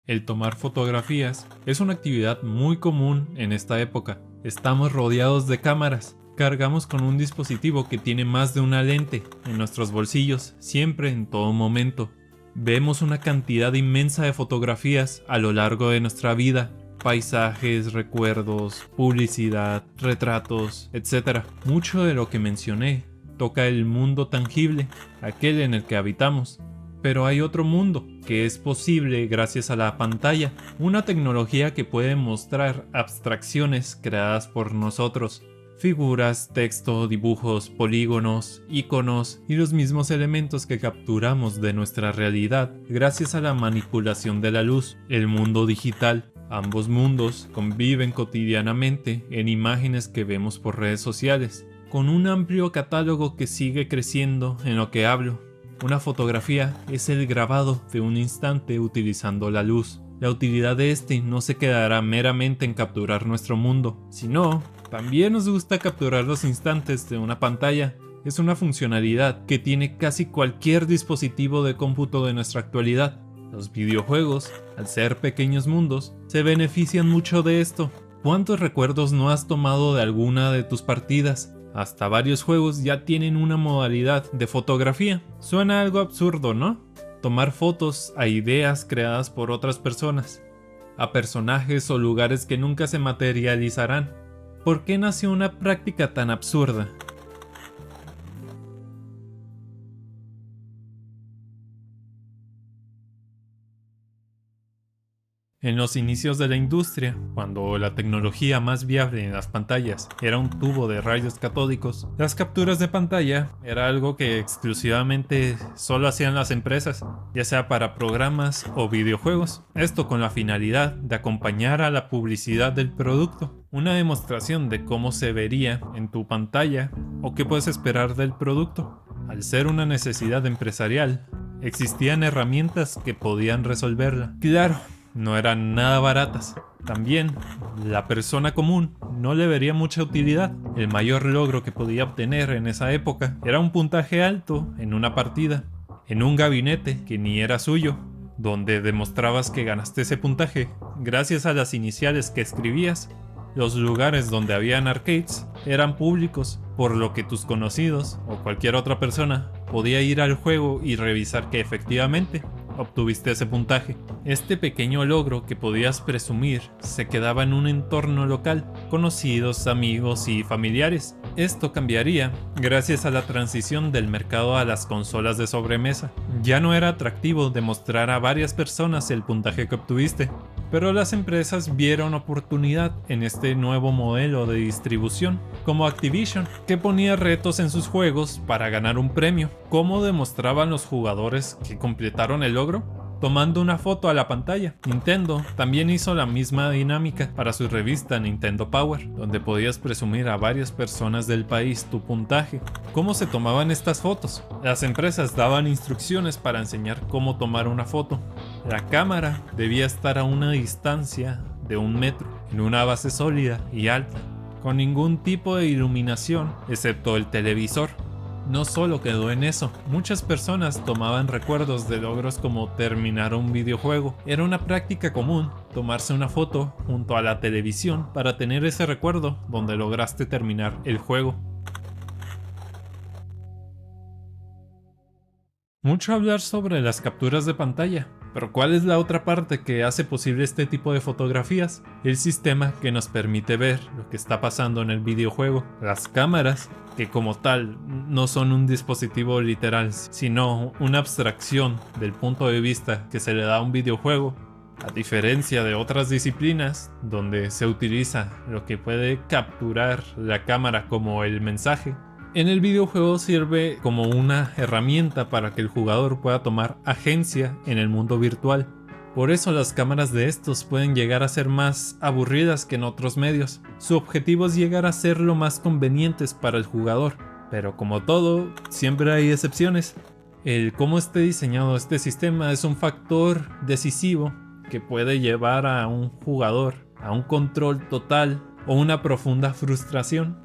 El tomar fotografías es una actividad muy común en esta época. Estamos rodeados de cámaras. Cargamos con un dispositivo que tiene más de una lente en nuestros bolsillos, siempre en todo momento. Vemos una cantidad inmensa de fotografías a lo largo de nuestra vida. Paisajes, recuerdos, publicidad, retratos, etc. Mucho de lo que mencioné toca el mundo tangible, aquel en el que habitamos. Pero hay otro mundo que es posible gracias a la pantalla, una tecnología que puede mostrar abstracciones creadas por nosotros. Figuras, texto, dibujos, polígonos, iconos y los mismos elementos que capturamos de nuestra realidad gracias a la manipulación de la luz, el mundo digital. Ambos mundos conviven cotidianamente en imágenes que vemos por redes sociales, con un amplio catálogo que sigue creciendo en lo que hablo. Una fotografía es el grabado de un instante utilizando la luz. La utilidad de este no se quedará meramente en capturar nuestro mundo, sino también nos gusta capturar los instantes de una pantalla. Es una funcionalidad que tiene casi cualquier dispositivo de cómputo de nuestra actualidad. Los videojuegos, al ser pequeños mundos, se benefician mucho de esto. ¿Cuántos recuerdos no has tomado de alguna de tus partidas? Hasta varios juegos ya tienen una modalidad de fotografía. Suena algo absurdo, ¿no? Tomar fotos a ideas creadas por otras personas, a personajes o lugares que nunca se materializarán. ¿Por qué nació una práctica tan absurda? En los inicios de la industria, cuando la tecnología más viable en las pantallas era un tubo de rayos catódicos, las capturas de pantalla era algo que exclusivamente solo hacían las empresas, ya sea para programas o videojuegos. Esto con la finalidad de acompañar a la publicidad del producto, una demostración de cómo se vería en tu pantalla o qué puedes esperar del producto. Al ser una necesidad empresarial, existían herramientas que podían resolverla. Claro, no eran nada baratas. También, la persona común no le vería mucha utilidad. El mayor logro que podía obtener en esa época era un puntaje alto en una partida, en un gabinete que ni era suyo, donde demostrabas que ganaste ese puntaje gracias a las iniciales que escribías. Los lugares donde habían arcades eran públicos, por lo que tus conocidos o cualquier otra persona podía ir al juego y revisar que efectivamente obtuviste ese puntaje. Este pequeño logro que podías presumir se quedaba en un entorno local, conocidos, amigos y familiares. Esto cambiaría gracias a la transición del mercado a las consolas de sobremesa. Ya no era atractivo demostrar a varias personas el puntaje que obtuviste, pero las empresas vieron oportunidad en este nuevo modelo de distribución, como Activision, que ponía retos en sus juegos para ganar un premio. ¿Cómo demostraban los jugadores que completaron el logro? Tomando una foto a la pantalla. Nintendo también hizo la misma dinámica para su revista Nintendo Power, donde podías presumir a varias personas del país tu puntaje. ¿Cómo se tomaban estas fotos? Las empresas daban instrucciones para enseñar cómo tomar una foto. La cámara debía estar a una distancia de 1 metro, en una base sólida y alta, con ningún tipo de iluminación excepto el televisor. No solo quedó en eso, muchas personas tomaban recuerdos de logros como terminar un videojuego. Era una práctica común tomarse una foto junto a la televisión para tener ese recuerdo donde lograste terminar el juego. Mucho hablar sobre las capturas de pantalla, pero ¿cuál es la otra parte que hace posible este tipo de fotografías? El sistema que nos permite ver lo que está pasando en el videojuego. Las cámaras, que como tal no son un dispositivo literal, sino una abstracción del punto de vista que se le da a un videojuego. A diferencia de otras disciplinas, donde se utiliza lo que puede capturar la cámara como el mensaje, en el videojuego sirve como una herramienta para que el jugador pueda tomar agencia en el mundo virtual. Por eso las cámaras de estos pueden llegar a ser más aburridas que en otros medios. Su objetivo es llegar a ser lo más convenientes para el jugador, pero como todo, siempre hay excepciones. El cómo esté diseñado este sistema es un factor decisivo que puede llevar a un jugador a un control total o una profunda frustración.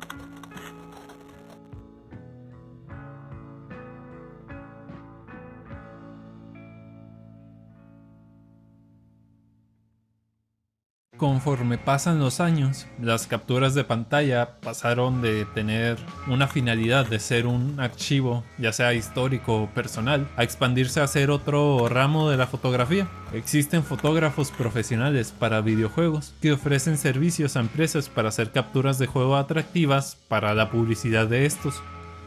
Conforme pasan los años, las capturas de pantalla pasaron de tener una finalidad de ser un archivo, ya sea histórico o personal, a expandirse a ser otro ramo de la fotografía. Existen fotógrafos profesionales para videojuegos que ofrecen servicios a empresas para hacer capturas de juego atractivas para la publicidad de estos.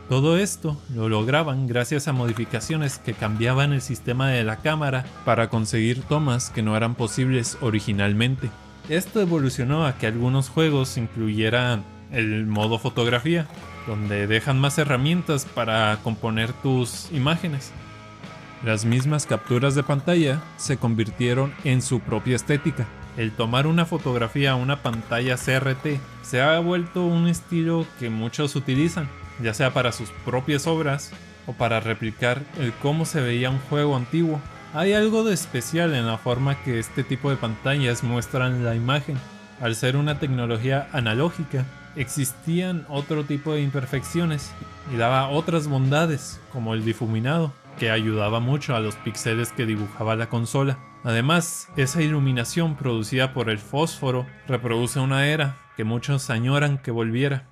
Todo esto lo lograban gracias a modificaciones que cambiaban el sistema de la cámara para conseguir tomas que no eran posibles originalmente. Esto evolucionó a que algunos juegos incluyeran el modo fotografía, donde dejan más herramientas para componer tus imágenes. Las mismas capturas de pantalla se convirtieron en su propia estética. El tomar una fotografía a una pantalla CRT se ha vuelto un estilo que muchos utilizan, ya sea para sus propias obras o para replicar el cómo se veía un juego antiguo. Hay algo de especial en la forma que este tipo de pantallas muestran la imagen. Al ser una tecnología analógica, existían otro tipo de imperfecciones y daba otras bondades, como el difuminado, que ayudaba mucho a los píxeles que dibujaba la consola. Además, esa iluminación producida por el fósforo reproduce una era que muchos añoran que volviera.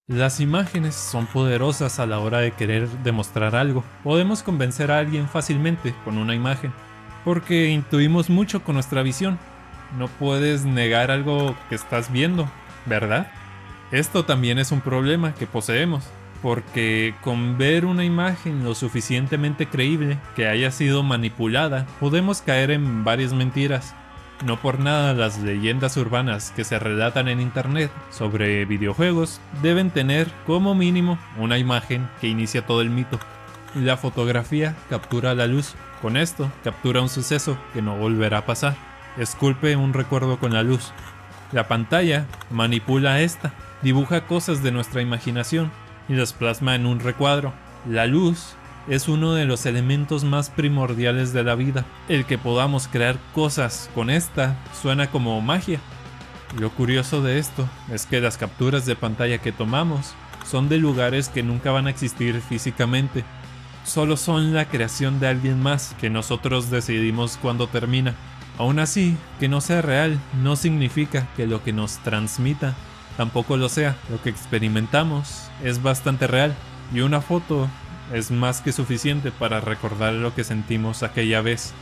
Las imágenes son poderosas a la hora de querer demostrar algo. Podemos convencer a alguien fácilmente con una imagen, porque intuimos mucho con nuestra visión. No puedes negar algo que estás viendo, ¿verdad? Esto también es un problema que poseemos, porque con ver una imagen lo suficientemente creíble que haya sido manipulada, podemos caer en varias mentiras. No por nada las leyendas urbanas que se relatan en internet sobre videojuegos deben tener como mínimo una imagen que inicia todo el mito. La fotografía captura la luz. Con esto captura un suceso que no volverá a pasar. Esculpe un recuerdo con la luz. La pantalla manipula esta, dibuja cosas de nuestra imaginación y las plasma en un recuadro. La luz es uno de los elementos más primordiales de la vida. El que podamos crear cosas con esta suena como magia. Lo curioso de esto es que las capturas de pantalla que tomamos son de lugares que nunca van a existir físicamente. Solo son la creación de alguien más que nosotros decidimos cuándo termina. Aún así, que no sea real no significa que lo que nos transmita tampoco lo sea. Lo que experimentamos es bastante real y una foto es más que suficiente para recordar lo que sentimos aquella vez.